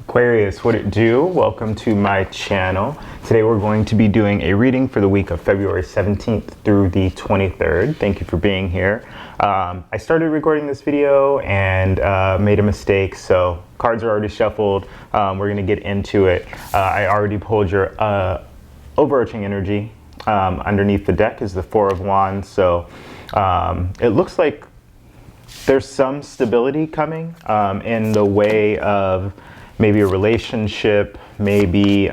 Aquarius, what it do? Welcome to my channel. Today we're going to be doing a reading for the week of February 17th through the 23rd. Thank you for being here. I started recording this video and made a mistake, so cards are already shuffled. We're going to get into it. I already pulled your overarching energy. Underneath the deck is the Four of Wands, so it looks like there's some stability coming in the way of maybe a relationship, maybe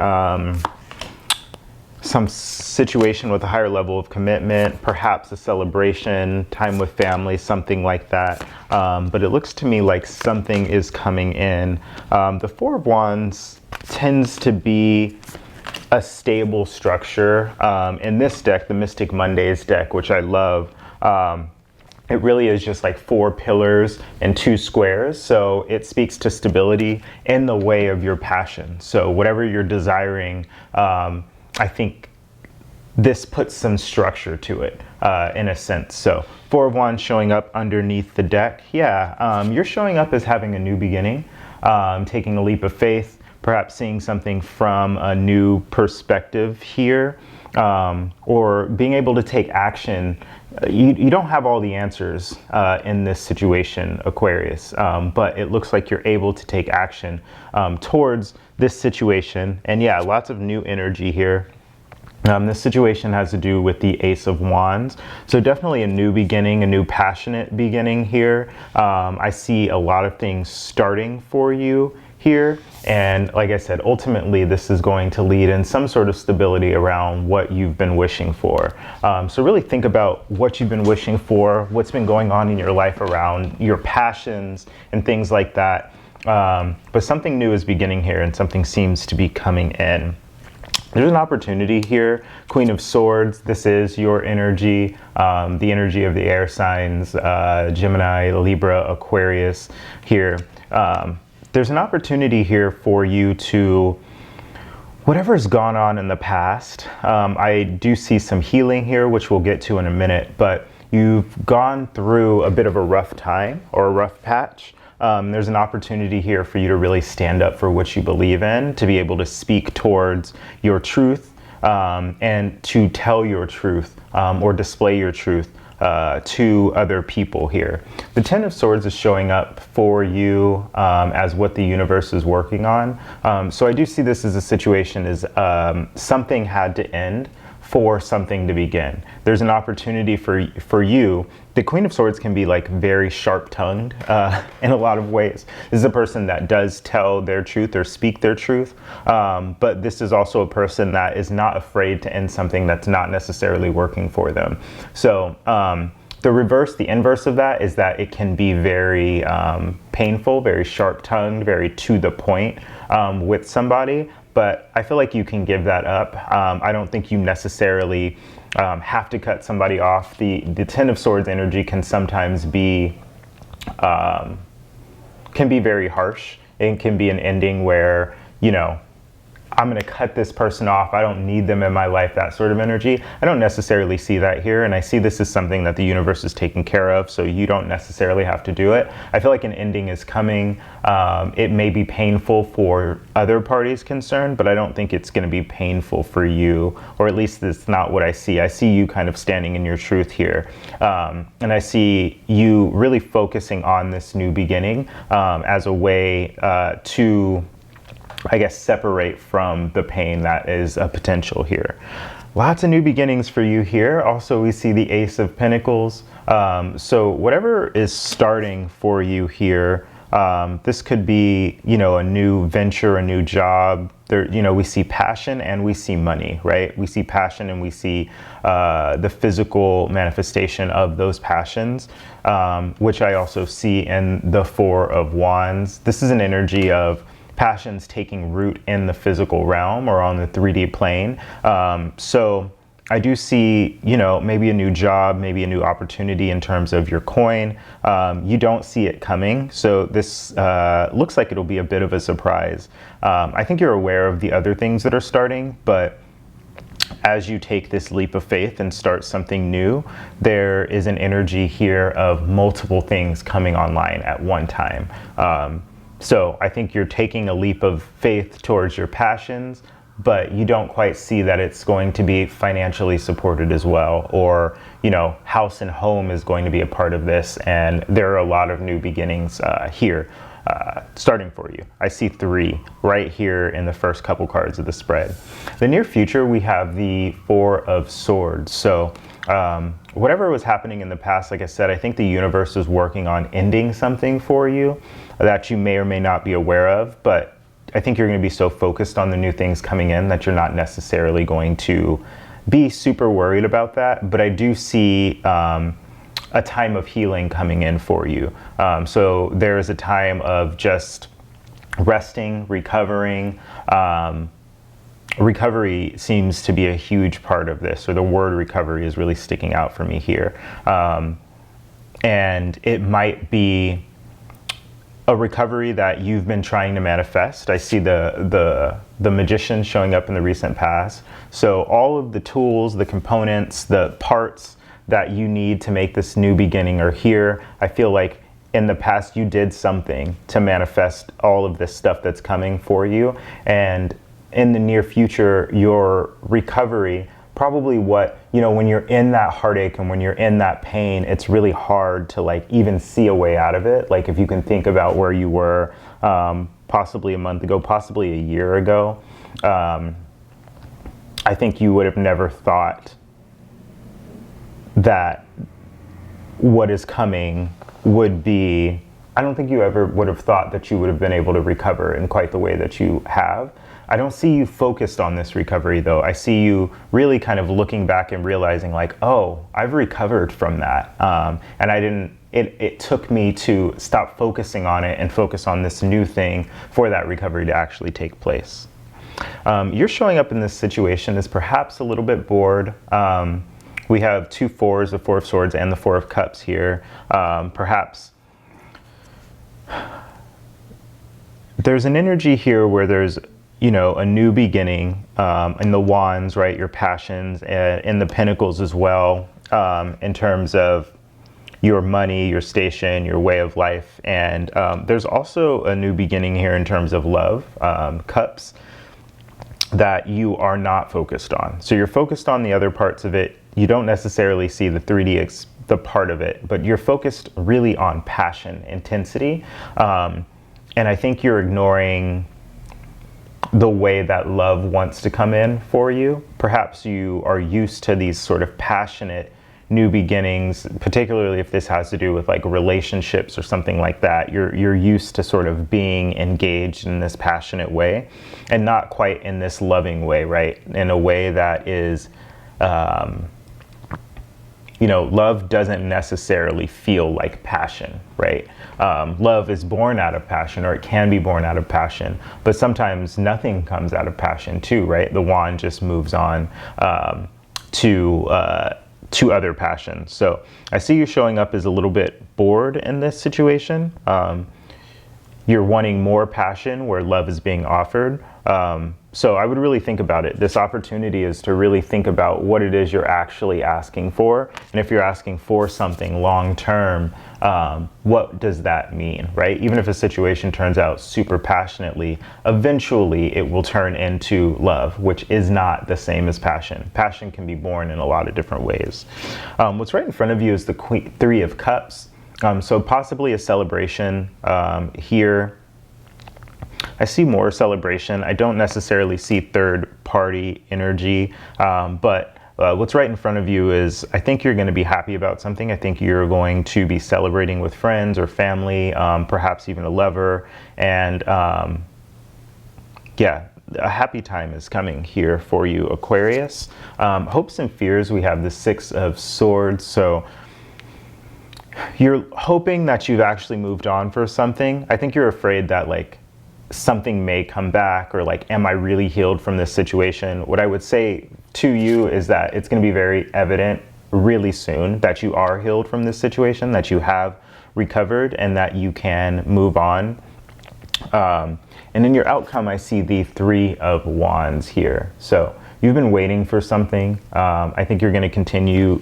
some situation with a higher level of commitment, perhaps a celebration, time with family, something like that. But it looks to me like something is coming in. The Four of Wands tends to be a stable structure. In this deck, the Mystic Mondays deck, which I love, it really is just like four pillars and two squares. So it speaks to stability in the way of your passion. So whatever you're desiring, I think this puts some structure to it in a sense. So Four of Wands showing up underneath the deck. Yeah, you're showing up as having a new beginning, taking a leap of faith, perhaps seeing something from a new perspective here, or being able to take action. You don't have all the answers in this situation, Aquarius, but it looks like you're able to take action towards this situation. And yeah, lots of new energy here. This situation has to do with the Ace of Wands. So definitely a new beginning, a new passionate beginning here. I see a lot of things starting for you here. And like I said, ultimately, this is going to lead in some sort of stability around what you've been wishing for. So really think about what you've been wishing for, what's been going on in your life around your passions and things like that. But something new is beginning here and something seems to be coming in. There's an opportunity here. Queen of Swords, this is your energy, the energy of the air signs, Gemini, Libra, Aquarius here. There's an opportunity here for you to, whatever's gone on in the past, I do see some healing here, which we'll get to in a minute, but you've gone through a bit of a rough time or a rough patch. There's an opportunity here for you to really stand up for what you believe in, to be able to speak towards your truth, and to tell your truth or display your truth to other people here. The Ten of Swords is showing up for you as what the universe is working on. So I do see this as a situation as something had to end for something to begin. There's an opportunity for you. The Queen of Swords can be like very sharp-tongued in a lot of ways. This is a person that does tell their truth or speak their truth, but this is also a person that is not afraid to end something that's not necessarily working for them. So the reverse, the inverse of that is that it can be very painful, very sharp-tongued, very to the point with somebody. But I feel like you can give that up. I don't think you necessarily have to cut somebody off. The Ten of Swords energy can sometimes be very harsh. It can be an ending where, you know, I'm going to cut this person off. I don't need them in my life, that sort of energy. I don't necessarily see that here. And I see this as something that the universe is taking care of. So you don't necessarily have to do it. I feel like an ending is coming. It may be painful for other parties concerned, but I don't think it's going to be painful for you, or at least that's not what I see. I see you kind of standing in your truth here. And I see you really focusing on this new beginning as a way to, I guess, separate from the pain that is a potential here. Lots of new beginnings for you here. Also, we see the Ace of Pentacles. So whatever is starting for you here, this could be, you know, a new venture, a new job. There, you know, we see passion and we see money, right? We see passion and we see the physical manifestation of those passions, which I also see in the Four of Wands. This is an energy of passions taking root in the physical realm or on the 3D plane. So I do see, you know, maybe a new job, maybe a new opportunity in terms of your coin. You don't see it coming. So this looks like it'll be a bit of a surprise. I think you're aware of the other things that are starting, but as you take this leap of faith and start something new, there is an energy here of multiple things coming online at one time. So I think you're taking a leap of faith towards your passions, but you don't quite see that it's going to be financially supported as well, or, you know, house and home is going to be a part of this, and there are a lot of new beginnings here starting for you. I see 3 right here in the first couple cards of the spread. The near future, we have the 4 of Swords. So whatever was happening in the past, like I said, I think the universe is working on ending something for you that you may or may not be aware of, but I think you're going to be so focused on the new things coming in that you're not necessarily going to be super worried about that. But I do see a time of healing coming in for you. So there is a time of just resting, recovering. Recovery seems to be a huge part of this, or the word recovery is really sticking out for me here. And it might be a recovery that you've been trying to manifest. I see the Magician showing up in the recent past. So all of the tools, the components, the parts that you need to make this new beginning are here. I feel like in the past you did something to manifest all of this stuff that's coming for you. And in the near future, your recovery, probably what, you know, when you're in that heartache and when you're in that pain, it's really hard to like even see a way out of it. Like if you can think about where you were possibly a month ago, possibly a year ago, I think you would have never thought that what is coming would be, I don't think you ever would have thought that you would have been able to recover in quite the way that you have. I don't see you focused on this recovery though. I see you really kind of looking back and realizing like, oh, I've recovered from that. And I didn't, it took me to stop focusing on it and focus on this new thing for that recovery to actually take place. You're showing up in this situation as perhaps a little bit bored. We have 2 4s, the 4 of Swords and the 4 of Cups here. Perhaps there's an energy here where there's, you know, a new beginning in the Wands, right? Your passions, and in the Pentacles as well, in terms of your money, your station, your way of life. And there's also a new beginning here in terms of love, Cups, that you are not focused on. So you're focused on the other parts of it. You don't necessarily see the 3D, the part of it, but you're focused really on passion, intensity. And I think you're ignoring the way that love wants to come in for you. Perhaps you are used to these sort of passionate new beginnings, particularly if this has to do with like relationships or something like that. You're used to sort of being engaged in this passionate way and not quite in this loving way, right? In a way that is, you know, love doesn't necessarily feel like passion, right? Love is born out of passion, or it can be born out of passion, but sometimes nothing comes out of passion too, right? The wand just moves on to other passions. So I see you showing up as a little bit bored in this situation. You're wanting more passion where love is being offered. So I would really think about it. This opportunity is to really think about what it is you're actually asking for. And if you're asking for something long-term, what does that mean, right? Even if a situation turns out super passionately, eventually it will turn into love, which is not the same as passion. Passion can be born in a lot of different ways. What's right in front of you is the 3 of Cups. So possibly a celebration here. I see more celebration. I don't necessarily see third party energy, but what's right in front of you is, I think you're going to be happy about something. I think you're going to be celebrating with friends or family, perhaps even a lover. And yeah, a happy time is coming here for you, Aquarius. Hopes and fears, we have the 6 of Swords. So you're hoping that you've actually moved on for something. I think you're afraid that like something may come back, or like, am I really healed from this situation? What I would say to you is that it's going to be very evident really soon that you are healed from this situation, that you have recovered, and that you can move on. And in your outcome, I see the 3 of Wands here. So you've been waiting for something. I think you're going to continue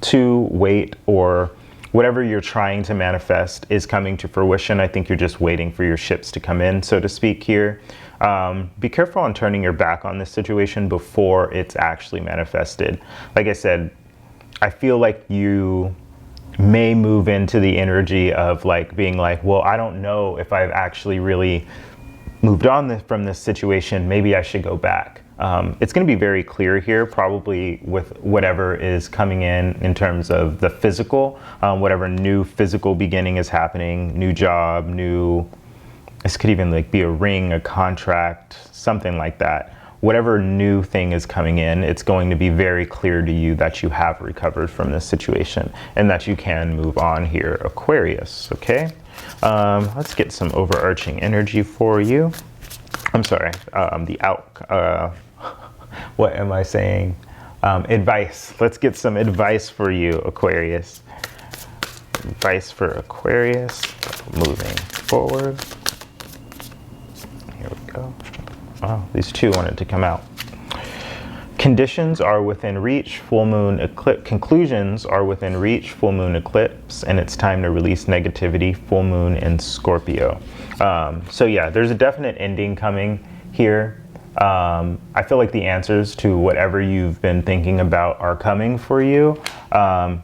to wait or whatever you're trying to manifest is coming to fruition. I think you're just waiting for your ships to come in, so to speak here. Be careful on turning your back on this situation before it's actually manifested. Like I said, I feel like you may move into the energy of like being like, well, I don't know if I've actually really moved on from this situation. Maybe I should go back. It's going to be very clear here, probably with whatever is coming in terms of the physical, whatever new physical beginning is happening, new job, this could even like be a ring, a contract, something like that. Whatever new thing is coming in, it's going to be very clear to you that you have recovered from this situation and that you can move on here, Aquarius, okay? Let's get some overarching energy for you. I'm sorry, what am I saying? Advice. Let's get some advice for you, Aquarius. Advice for Aquarius, moving forward. Here we go. Oh, these two wanted to come out. Conditions are within reach, full moon eclipse. Conclusions are within reach, full moon eclipse, and it's time to release negativity, full moon in Scorpio. So yeah, there's a definite ending coming here. I feel like the answers to whatever you've been thinking about are coming for you.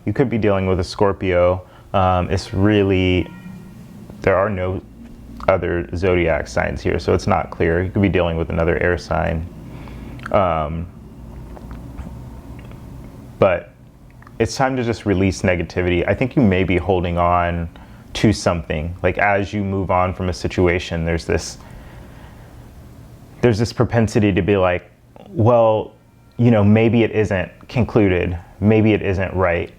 You could be dealing with a Scorpio. It's really, there are no other zodiac signs here, so it's not clear. You could be dealing with another air sign. But it's time to just release negativity. I think you may be holding on to something. Like as you move on from a situation, there's this propensity to be like, well, you know, maybe it isn't concluded. Maybe it isn't right.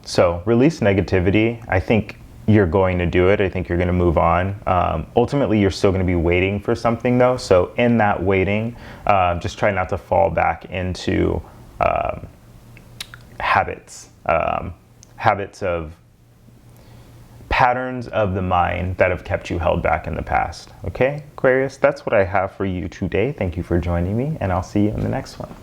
So release negativity. I think you're going to do it. I think you're going to move on. Ultimately, you're still going to be waiting for something though. So in that waiting, just try not to fall back into habits of patterns of the mind that have kept you held back in the past. Okay, Aquarius, that's what I have for you today. Thank you for joining me, and I'll see you in the next one.